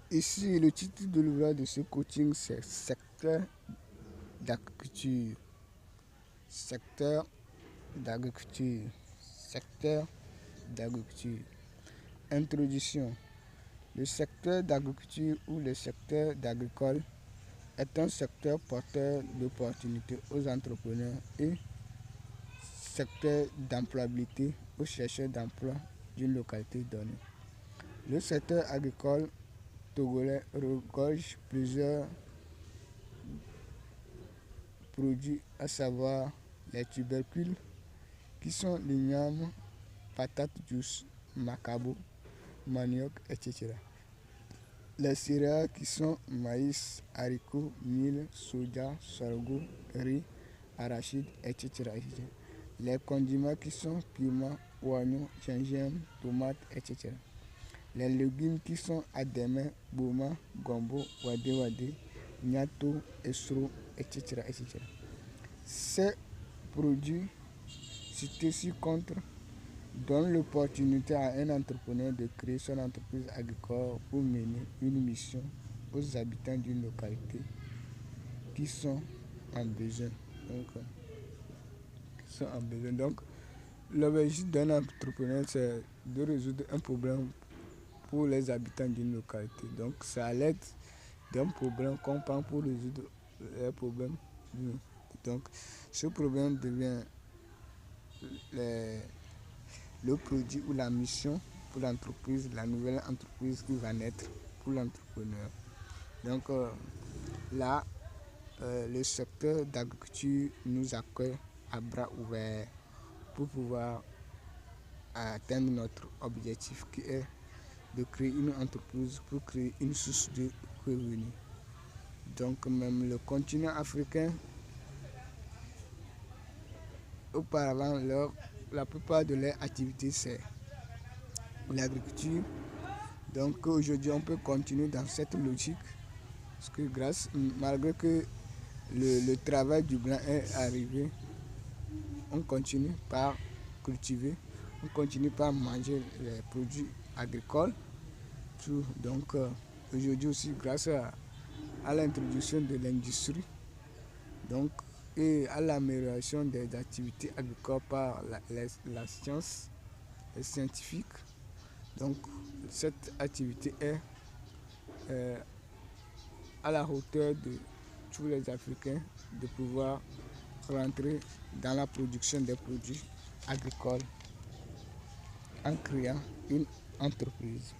Ici, le titre de l'ouvrage de ce coaching, c'est secteur d'agriculture. Secteur d'agriculture. Secteur d'agriculture. Introduction. Le secteur d'agriculture ou le secteur d'agricole est un secteur porteur d'opportunités aux entrepreneurs et secteur d'employabilité aux chercheurs d'emploi d'une localité donnée. Le secteur agricole togolais regorge plusieurs produits, à savoir les tubercules qui sont l'igname, patates douces, macabo, manioc, etc. Les céréales qui sont maïs, haricots, mil, soja, sorgho, riz, arachide, etc., etc. Les condiments qui sont piment, oignon, gingembre, tomate, etc. Les légumes qui sont adémé, boma, gombo, wade wade, gnato, esro, etc., etc. Ces produits cités ci-contre donnent l'opportunité à un entrepreneur de créer son entreprise agricole pour mener une mission aux habitants d'une localité qui sont en besoin. Donc, l'objectif d'un entrepreneur, c'est de résoudre un problème pour les habitants d'une localité. Donc, c'est à l'aide d'un problème qu'on prend pour résoudre les problèmes. Donc, ce problème devient le produit ou la mission pour l'entreprise, la nouvelle entreprise qui va naître pour l'entrepreneur. Donc, là, le secteur d'agriculture nous accueille à bras ouverts pour pouvoir atteindre notre objectif qui est de créer une entreprise pour créer une source de revenus. Donc même le continent africain, auparavant, la plupart de leurs activités, c'est l'agriculture. Donc aujourd'hui, on peut continuer dans cette logique. Parce que malgré que le travail du blanc est arrivé, on continue par cultiver, on continue par manger les produits agricoles. Donc aujourd'hui aussi, grâce à l'introduction de l'industrie, donc, et à l'amélioration des activités agricoles par la science, les scientifiques, donc cette activité est à la hauteur de tous les Africains de pouvoir rentrer dans la production des produits agricoles en créant une entreprise.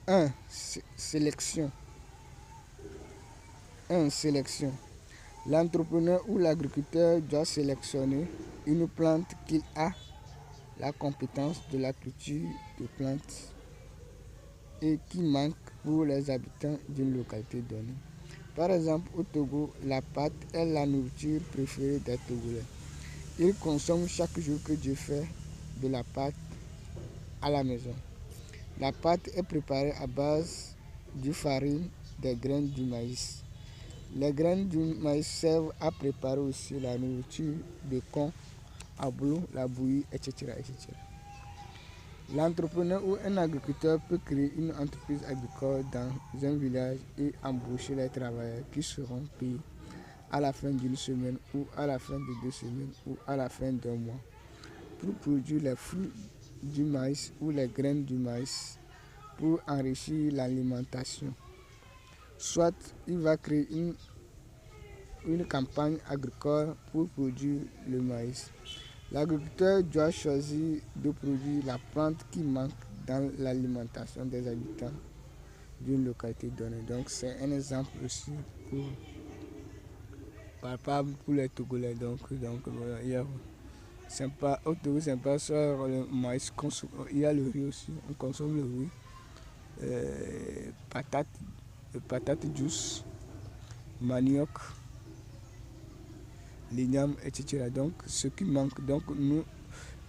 1. Sélection. L'entrepreneur ou l'agriculteur doit sélectionner une plante qu'il a la compétence de la culture de plantes et qui manque pour les habitants d'une localité donnée. Par exemple, au Togo, la pâte est la nourriture préférée des Togolais. Ils consomment chaque jour que Dieu fait de la pâte à la maison. La pâte est préparée à base de farine des graines du maïs. Les graines du maïs servent à préparer aussi la nourriture de con, ablo, la bouillie, etc., etc. L'entrepreneur ou un agriculteur peut créer une entreprise agricole dans un village et embaucher les travailleurs qui seront payés à la fin d'une semaine ou à la fin de 2 semaines ou à la fin d'un mois pour produire les fruits du maïs ou les graines du maïs pour enrichir l'alimentation. Soit il va créer une campagne agricole pour produire le maïs. L'agriculteur doit choisir de produire la plante qui manque dans l'alimentation des habitants d'une localité donnée. Donc c'est un exemple aussi palpable pour les Togolais. Donc voilà, au Togo, c'est pas sur le maïs, il y a le riz aussi, on consomme le riz, patates douces, manioc, l'igname, etc. Donc ce qui manque, donc nous,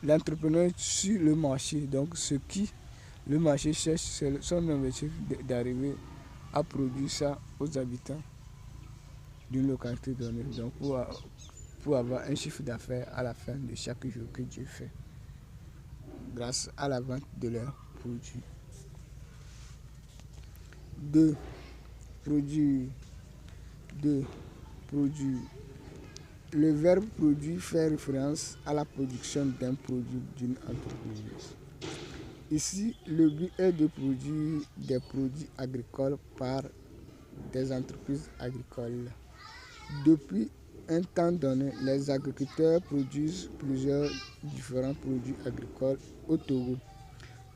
l'entrepreneur sur le marché, donc le marché cherche, c'est son objectif d'arriver à produire ça aux habitants d'une localité donnée, donc pour avoir un chiffre d'affaires à la fin de chaque jour que Dieu fait, grâce à la vente de leurs produits. 2. Produire. 2. Produire. Le verbe produire fait référence à la production d'un produit d'une entreprise. Ici, le but est de produire des produits agricoles par des entreprises agricoles. Depuis un temps donné, les agriculteurs produisent plusieurs différents produits agricoles au Togo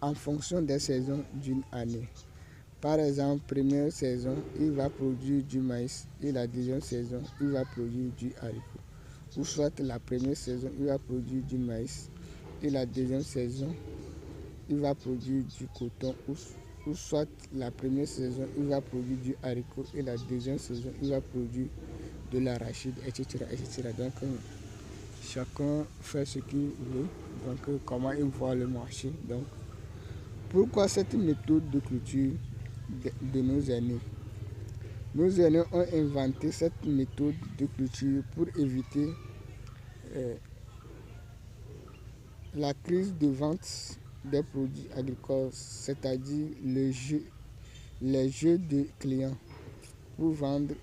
en fonction des saisons d'une année. Par exemple, première saison, il va produire du maïs et la deuxième saison, il va produire du haricot. Ou soit la première saison, il va produire du maïs et la deuxième saison, il va produire du coton. Ou soit la première saison, il va produire du haricot et la deuxième saison, il va produire de l'arachide, etc., etc. Donc, chacun fait ce qu'il veut. Donc, comment il voit le marché. Donc, pourquoi cette méthode de culture de nos aînés? Nos aînés ont inventé cette méthode de culture pour éviter la crise de vente des produits agricoles, c'est-à-dire les jeux de clients pour vendre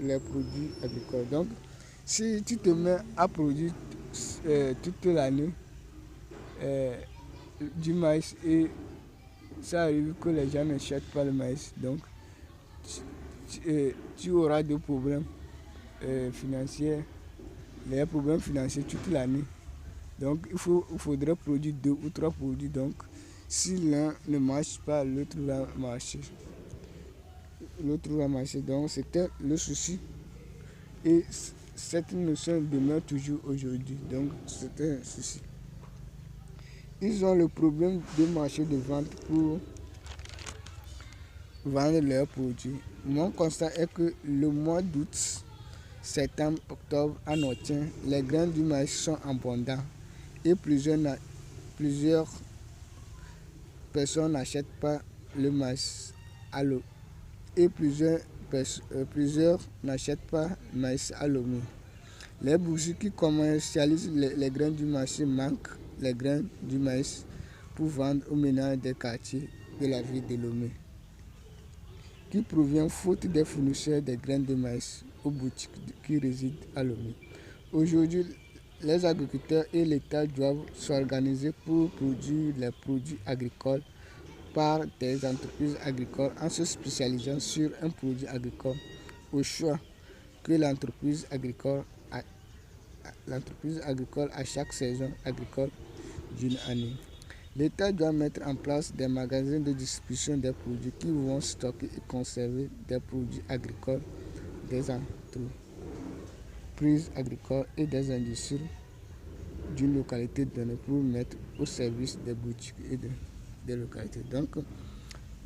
les produits agricoles. Donc, si tu te mets à produire toute l'année du maïs et ça arrive que les gens n'achètent pas le maïs, donc tu auras des problèmes financiers, les problèmes financiers toute l'année. Donc il faudrait produire 2 ou 3 produits. Donc si l'un ne marche pas, l'autre va marcher. Donc c'était le souci. Et cette notion demeure toujours aujourd'hui. Donc c'était un souci. Ils ont le problème de marché de vente pour vendre leurs produits. Mon constat est que le mois d'août, septembre, octobre, en automne, les grains du maïs sont abondants et plusieurs personnes n'achètent pas le maïs à l'eau et plusieurs n'achètent pas le maïs à Lomé. Les boursiers qui commercialisent les grains du marché manquent les grains du maïs pour vendre aux ménages des quartiers de la ville de Lomé, qui provient faute des fournisseurs des grains de maïs aux boutiques qui résident à Lomé. Aujourd'hui, les agriculteurs et l'État doivent s'organiser pour produire les produits agricoles par des entreprises agricoles en se spécialisant sur un produit agricole au choix que l'entreprise agricole à chaque saison agricole d'une année. L'État doit mettre en place des magasins de distribution des produits qui vont stocker et conserver des produits agricoles des entreprises agricoles et des industries d'une localité donnée pour mettre au service des boutiques et des localités. Donc,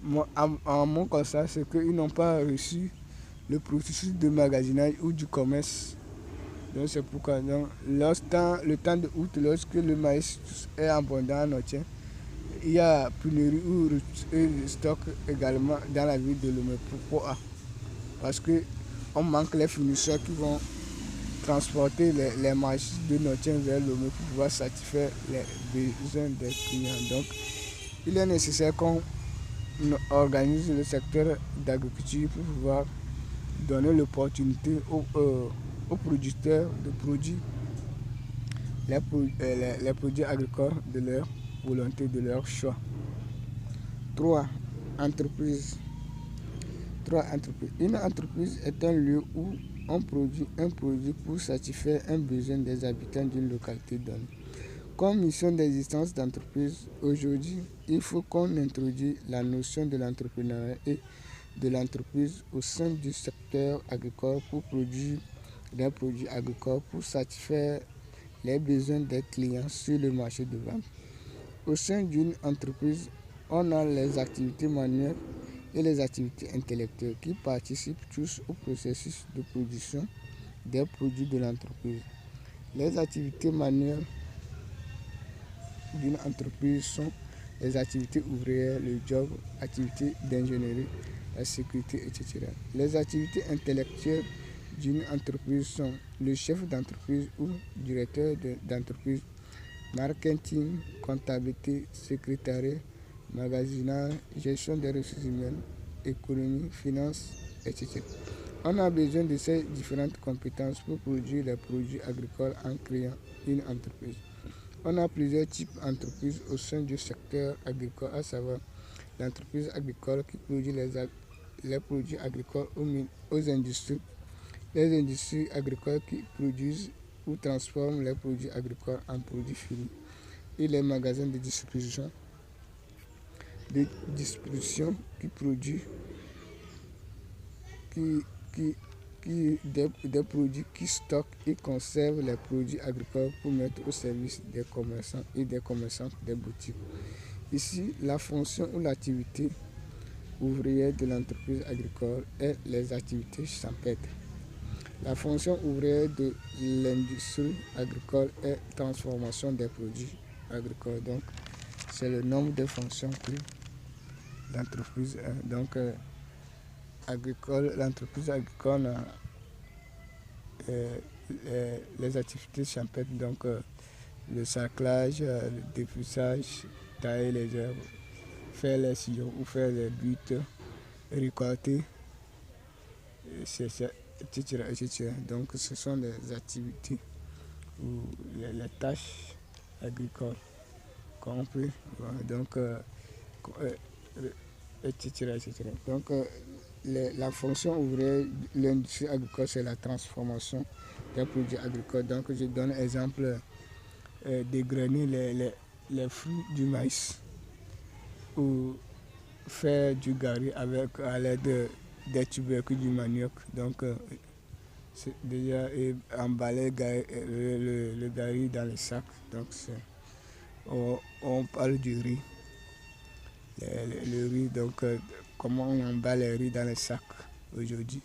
mon constat, c'est qu'ils n'ont pas reçu le processus de magasinage ou du commerce. Donc, c'est pourquoi, le temps de août, lorsque le maïs est abondant en automne, il y a pénurie ou stock également dans la ville de Lomé. Pourquoi? Parce qu'on manque les fournisseurs qui vont transporter les marchandises de Notien vers Lomé pour pouvoir satisfaire les besoins des clients. Donc, il est nécessaire qu'on organise le secteur d'agriculture pour pouvoir donner l'opportunité aux producteurs de produire les produits agricoles de leur volonté, de leur choix. 3. Entreprise. Une entreprise est un lieu où on produit un produit pour satisfaire un besoin des habitants d'une localité donnée. Comme mission d'existence d'entreprise, aujourd'hui, il faut qu'on introduise la notion de l'entrepreneuriat et de l'entreprise au sein du secteur agricole pour produire des produits agricoles pour satisfaire les besoins des clients sur le marché de vente. Au sein d'une entreprise, on a les activités manuelles et les activités intellectuelles qui participent tous au processus de production des produits de l'entreprise. Les activités manuelles d'une entreprise sont les activités ouvrières, le job, activités d'ingénierie, la sécurité, etc. Les activités intellectuelles d'une entreprise sont le chef d'entreprise ou directeur d'entreprise, marketing, comptabilité, secrétariat, magasinage, gestion des ressources humaines, économie, finance, etc. On a besoin de ces différentes compétences pour produire les produits agricoles en créant une entreprise. On a plusieurs types d'entreprises au sein du secteur agricole, à savoir l'entreprise agricole qui produit les produits agricoles aux industries, les industries agricoles qui produisent ou transforment les produits agricoles en produits finis, et les magasins de distribution qui produisent des produits qui stockent et conservent les produits agricoles pour mettre au service des commerçants et des commerçantes des boutiques. Ici, la fonction ou l'activité ouvrière de l'entreprise agricole est les activités champêtres. La fonction ouvrière de l'industrie agricole est transformation des produits agricoles. Donc, c'est le nombre de fonctions que l'entreprise a. Donc, l'entreprise agricole a les activités champêtres, donc le sarclage, le défrichage, tailler les herbes, faire les sillons ou faire les buttes, récolter, etc., etc. Donc ce sont les activités ou les tâches agricoles qu'on peut, donc, etc., etc. Donc la fonction ouvrière de l'industrie agricole, c'est la transformation des produits agricoles. Donc je donne exemple dégrainer les fruits du maïs ou faire du gari à l'aide des tubercules du manioc. Donc c'est déjà emballer le gari dans les sacs. Donc on parle du riz. Le riz, donc comment on emballe le riz dans les sacs aujourd'hui.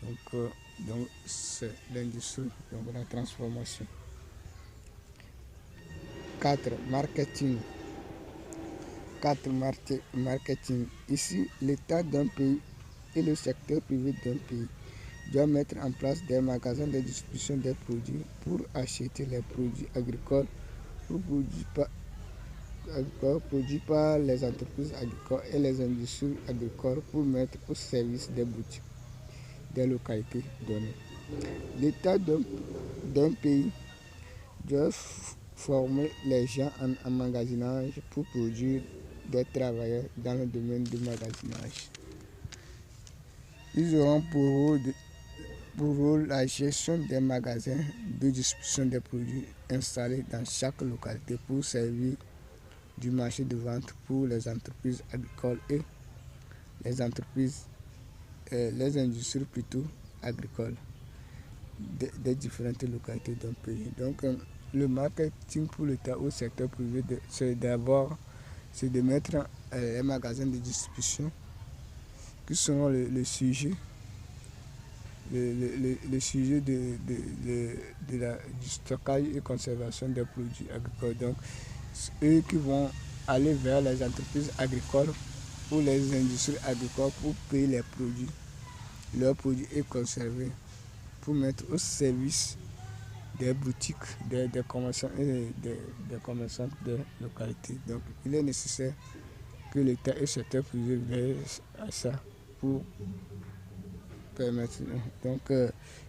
Donc c'est l'industrie, donc la transformation. 4. Marketing. 4. Marketing. Ici, l'État d'un pays et le secteur privé d'un pays doivent mettre en place des magasins de distribution des produits pour acheter les produits agricoles produits par les entreprises agricoles et les industries agricoles pour mettre au service des boutiques des localités données. L'État d'un pays doit former les gens en emmagasinage pour produire des travailleurs dans le domaine du magasinage. Ils auront pour rôle la gestion des magasins de distribution des produits installés dans chaque localité pour servir du marché de vente pour les entreprises agricoles et les industries plutôt agricoles des différentes localités d'un pays. Donc le marketing pour l'État au secteur privé, c'est de mettre les magasins de distribution qui seront le sujet du stockage et conservation des produits agricoles. Donc, eux qui vont aller vers les entreprises agricoles ou les industries agricoles pour payer leurs produits et conserver, pour mettre au service des boutiques, des commerçants et des commerçantes des localités. Donc, il est nécessaire que l'État et le secteur privé veillent à ça pour permettre. Donc,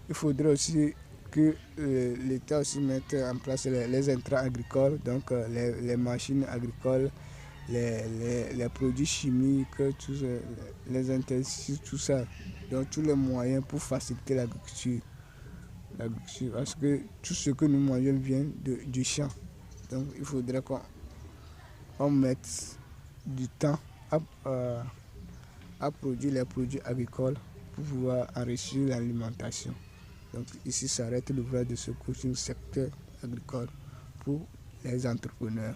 il faudrait aussi que l'État aussi mette en place les intrants agricoles, donc les machines agricoles, les produits chimiques, les intestins, tout ça. Donc, tous les moyens pour faciliter l'agriculture. Parce que tout ce que nous mangeons vient du champ. Donc, il faudrait qu'on mette du temps à produire les produits agricoles pour pouvoir enrichir l'alimentation. Donc ici s'arrête l'ouvrage de ce coaching secteur agricole pour les entrepreneurs.